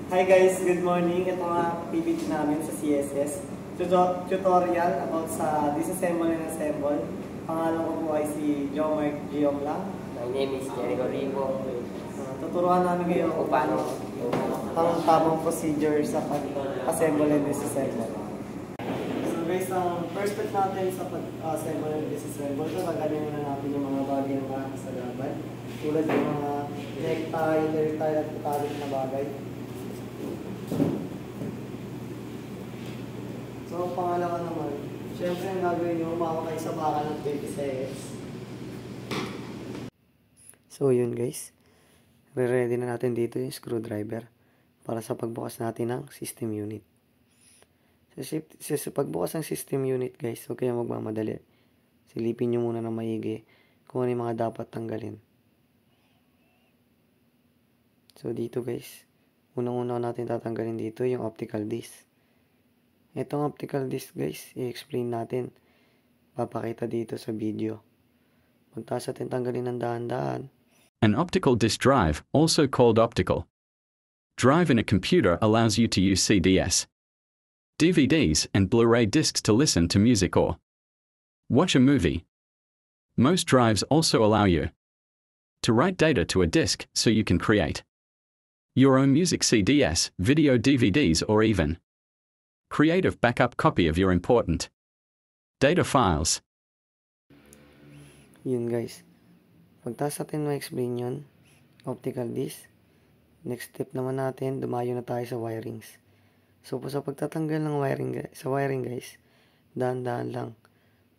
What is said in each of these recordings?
Hi guys, good morning. Ito nga PPT namin sa CSS. Tutorial about sa disassemble and assemble. Pangalan ko po ay si Jomark Giom lang. My name is Jericho Rivo. Tuturuan namin kayo kung paano ang tamang procedure sa pag-assemble and disassemble. So guys, ang first step natin sa pag-assemble and disassemble, tatanggalin muna natin yung mga bagay na makakasalaban. Tulad ng mga necktie, hair tie at metallic na bagay. So, pangalawa naman, syempre ang gagawin nyo, umawa kayo sa baka ng 20 seconds. So, yun guys. Re-ready na natin dito yung screwdriver para sa pagbukas natin ng system unit. Sa pagbukas ng system unit guys, huwag kayong magmamadali. Silipin nyo muna ng maigi kung ano yung mga dapat tanggalin. So, dito guys, unang-una natin tatanggalin dito yung optical disc. Itong optical disc guys, i-explain natin. Papakita dito sa video. Pagtas natin tanggalin ng dahan-dahan. An optical disc drive, also called optical drive in a computer, allows you to use CDs, DVDs, and Blu-ray discs to listen to music or watch a movie. Most drives also allow you to write data to a disc so you can create your own music CDs, video DVDs, or even create a backup copy of your important data files. Yun guys. Pagtas natin ma-explain yun, optical disc, next step naman natin, dumayo na tayo sa wirings. So sa pagtatanggal ng wiring guys, dahan-dahan lang.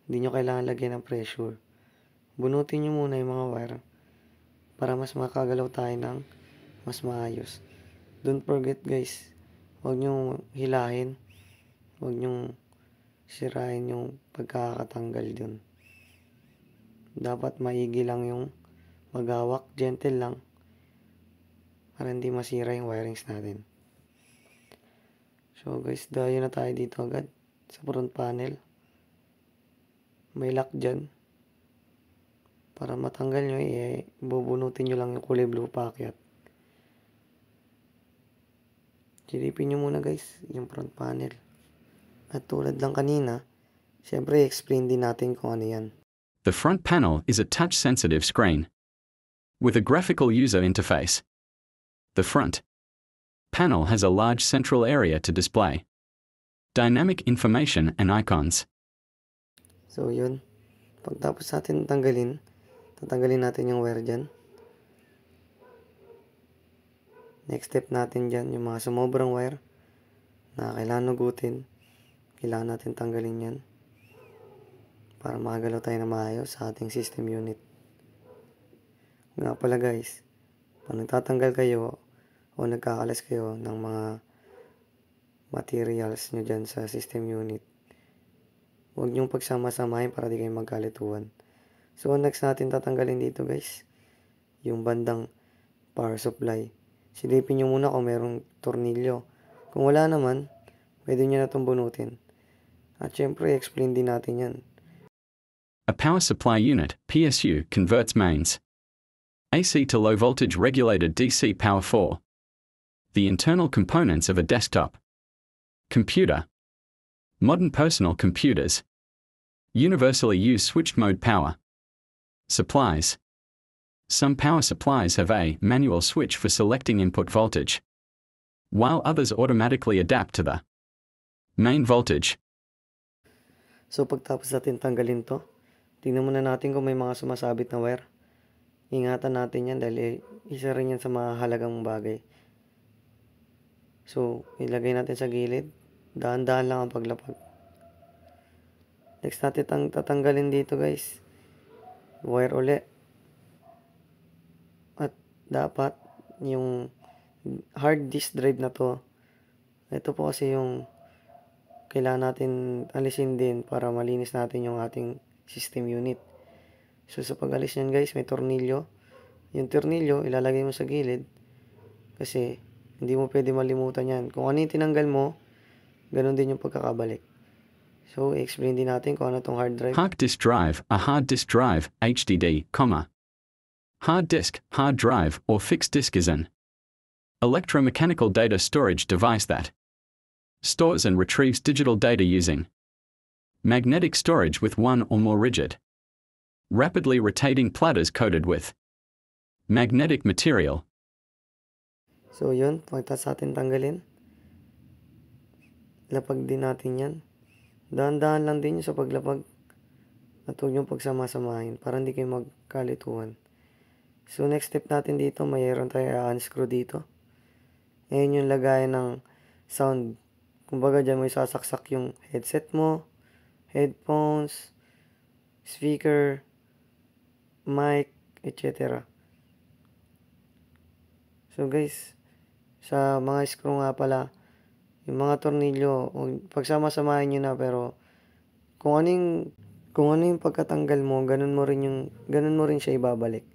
Hindi nyo kailangan lagyan ng pressure. Bunutin nyo muna yung mga wire para mas makagalaw tayo ng mas maayos. Don't forget guys, huwag nyo hilahin. Huwag nyong sirain yung pagkakatanggal dun. Dapat maigi lang yung maghawak, gentle lang, para hindi masira yung wirings natin. So guys, dayo na tayo dito agad sa front panel. May lock dyan. Para matanggal nyo, bubunutin nyo lang yung kulay blue packet. Silipin nyo muna guys, yung front panel. At tulad lang kanina, syempre explain din natin kung ano yan. The front panel is a touch-sensitive screen with a graphical user interface. The front panel has a large central area to display dynamic information and icons. So yun, pagtapos natin tatanggalin natin yung wire dyan. Next step natin dyan, yung mga sumobrang wire na kailangan nugutin. Kailangan natin tanggalin yan para makagalaw tayo na maayos sa ating system unit. Nga pala guys, pag nagtatanggal kayo o nagkakalas kayo ng mga materials nyo dyan sa system unit, huwag nyong pagsama-samahin para di kayo magkalituhan. So next natin tatanggalin dito guys, yung bandang power supply. Silipin nyo muna kung merong tornilyo. Kung wala naman, pwede nyo na itong bunutin. At syempre, explain din natin yan. A power supply unit, PSU, converts mains AC to low voltage regulated DC power for the internal components of a desktop computer. Modern personal computers universally use switched mode power supplies. Some power supplies have a manual switch for selecting input voltage, while others automatically adapt to the main voltage. So pagtapos natin tanggalin to, tingnan muna natin kung may mga sumasabit na wire. Ingatan natin yan dahil isa rin yan sa mahalagang bagay. So ilagay natin sa gilid, dahan-dahan lang ang paglapag. Next natin tatanggalin dito guys, wire uli. At dapat yung hard disk drive na to, ito po kasi yung kailangan natin alisin din para malinis natin yung ating system unit. So sa pag-alis nyan guys, may tornilyo. Yung tornilyo, ilalagay mo sa gilid kasi hindi mo pwede malimutan yan. Kung ano yung tinanggal mo, ganun din yung pagkakabalik. So, explain din natin kung ano itong hard drive. Hard disk drive, a hard disk drive, HDD, hard disk, hard drive, or fixed disk is an electromechanical data storage device that stores and retrieves digital data using magnetic storage with one or more rigid, rapidly rotating platters coated with magnetic material. So yun, pagtas natin tanggalin, lapag din natin yan. Dahan-dahan lang din yun sa paglapag at huwag niyong pagsama-samahin para hindi kayo magkalituhan. So next step natin dito, mayroon tayo unscrew dito. Ngayon yung lagayan ng sound. Kumbaga dyan mo isasaksak yung headset mo, headphones, speaker, mic, etc. So guys, sa mga screw nga pala, yung mga tornilyo, pagsama-samahin nyo na, pero kung ano yung pagkatanggal mo, ganun mo rin siya ibabalik.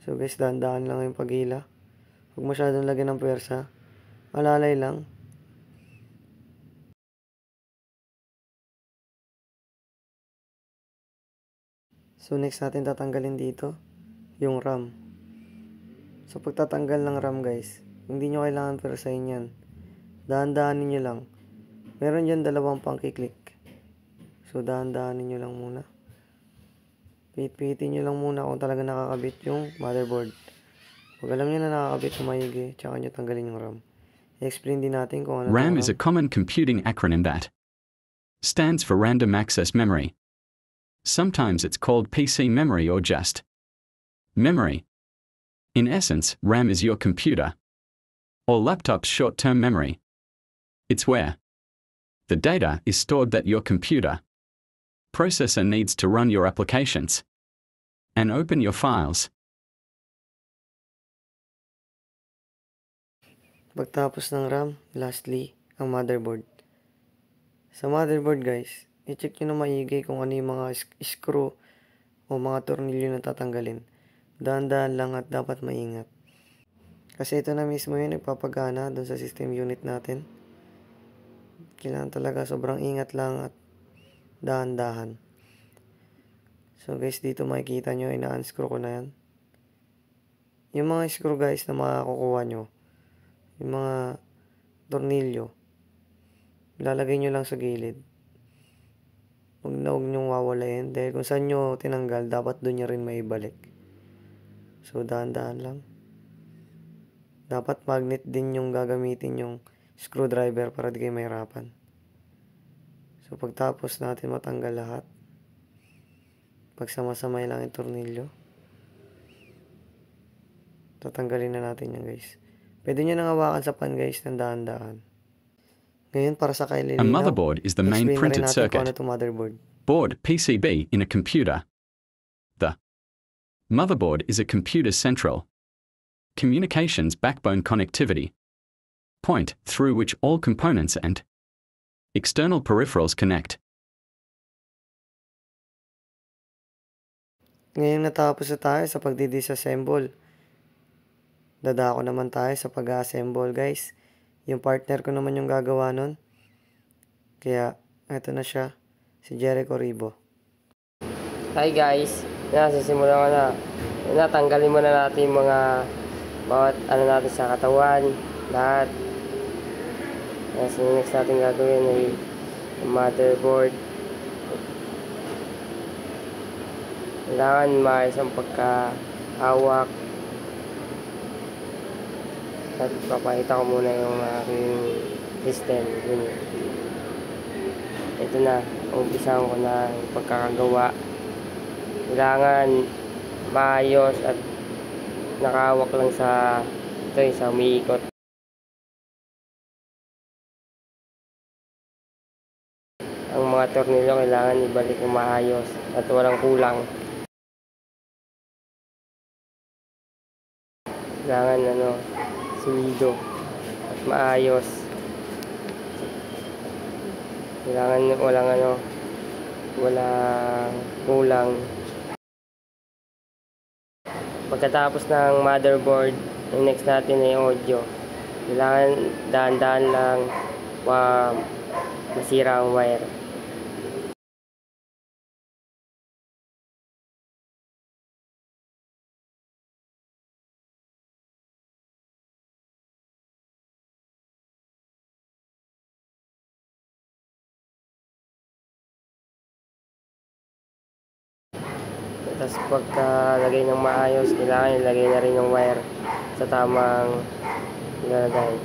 So guys, dahan-dahan lang yung paghila. Huwag masyadong lagyan ng pwersa. Alalay lang. So next natin tatanggalin dito, yung RAM. So pagtatanggal ng RAM guys, hindi nyo kailangan pwersahin yan. Dahan-dahanin nyo lang. Meron dyan dalawang pangkiklik. So dahan-dahanin nyo lang muna. Pihitin nyo lang muna kung talaga nakakabit yung motherboard. Pag alam nyo na nakakabit, maigi, tsaka nyo tanggalin yung RAM. I-explain din natin kung ano RAM yung is a common computing acronym that stands for Random Access Memory. Sometimes it's called PC memory or just memory. In essence, RAM is your computer or laptop's short-term memory. It's where the data is stored that your computer processor needs to run your applications and open your files. Pagtapos ng RAM, lastly, ang motherboard. Sa motherboard guys, i-check nyo na maigi kung ano yung mga screw o mga tornilyo na tatanggalin. Dahan-dahan lang at dapat maingat. Kasi ito na mismo yun, nagpapagana doon sa system unit natin. Kailangan talaga sobrang ingat lang at dahan-dahan. So guys, dito makikita nyo, ina-unscrew ko na yan. Yung mga screw guys na makakukuha nyo, yung mga tornilyo, lalagay nyo lang sa gilid. Huwag nyong wawalayin dahil kung saan nyo tinanggal, dapat doon nyo rin maibalik. So dahan-dahan lang. Dapat magnet din yung gagamitin yung screwdriver para di kayo mahirapan. So pagtapos natin matanggal lahat, pagsama-samay lang yung tornilyo, tatanggalin na natin yan guys. Pwede nyo nang hawakan sa pan guys ng dahan-dahan. Ngayon para sa kaililinaw, A motherboard is the main printed circuit motherboard. board PCB in a computer. The motherboard is a computer's central communications backbone connectivity point through which all components and external peripherals connect. Ngayon natapos na tayo sa pagdi-disassemble. Dadako naman tayo sa pag-assemble guys. Yung partner ko naman yung gagawa nun. Kaya, eto na siya. Si Jericho Ribo. Hi guys, nasisimulan ko na. Natanggalin muna natin yung mga bawat ano natin sa katawan, lahat. So next natin gagawin ay motherboard. Kailangan maayos ang pagkahawak. At papakita ko muna yung aking system. Yun. Ito na, umpisahan ko na yung pagkakagawa. Kailangan maayos at nakahawak lang sa ito yung sa umiikot. Ang mga tornilyo kailangan ibalik ng maayos at walang kulang. Kailangan solido at maayos. Kailangan walang kulang. Pagkatapos ng motherboard, yung next natin ay audio. Kailangan dahan-dahan lang masira ang wire. Tapos pagkalagay ng maayos, kailangan ilagay na rin yung wire sa tamang ilalagay.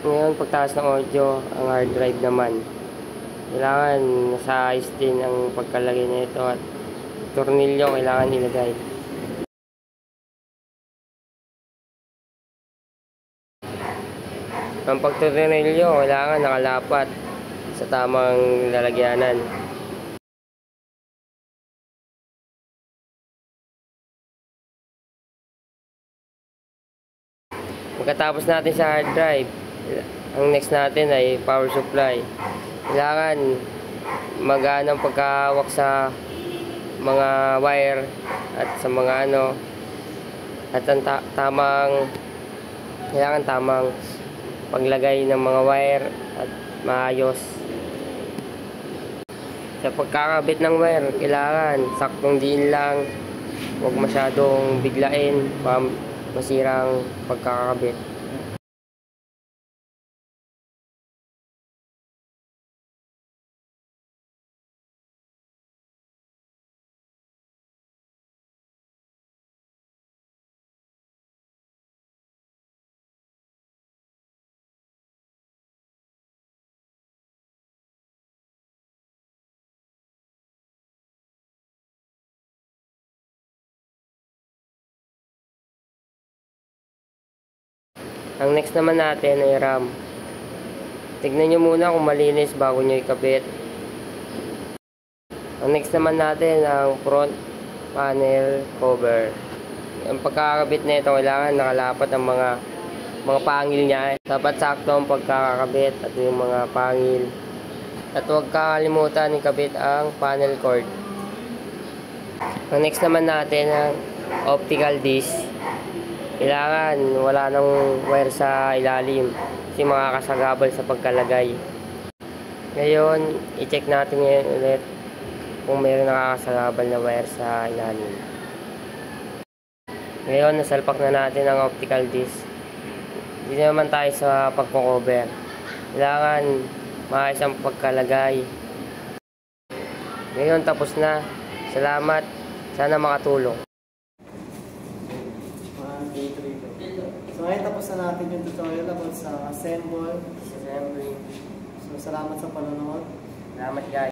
Ngayon, pagtaas ng audio, ang hard drive naman, kailangan nasa ayos din ang pagkalagay na ito at tornilyo kailangan ilagay. Ang pagtornilyo kailangan nakalapat sa tamang lalagyanan. Pagkatapos natin sa hard drive, ang next natin ay power supply. Kailangan magana ang pagkahawak sa mga wire at sa mga at ang kailangan tamang paglagay ng mga wire at maayos. Sa pagkakabit ng wire, kailangan saktong diin lang, huwag masyadong biglain masirang pagkakabit. Ang next naman natin ay RAM. Tignan nyo muna kung malinis bago nyo ikabit. Ang next naman natin ang front panel cover. Ang pagkakabit na ito, kailangan nakalapat ang mga pangil niya. Dapat sakto ang pagkakabit at yung mga pangil. At huwag kakalimutan ikabit ang panel cord. Ang next naman natin ang optical disc. Kailangan wala nang wire sa ilalim kasi makakasagabal sa pagkalagay. Ngayon, i-check natin ngayon ulit kung mayroon nakakasagabal na wire sa ilalim. Ngayon, nasalpak na natin ang optical disc. Dito naman tayo sa pagko-cover. Kailangan maayos ang pagkalagay. Ngayon, tapos na. Salamat. Sana makatulong. So ngayon tapos na natin yung tutorial about sa assembly. Assembly. So salamat sa panonood. Salamat guys.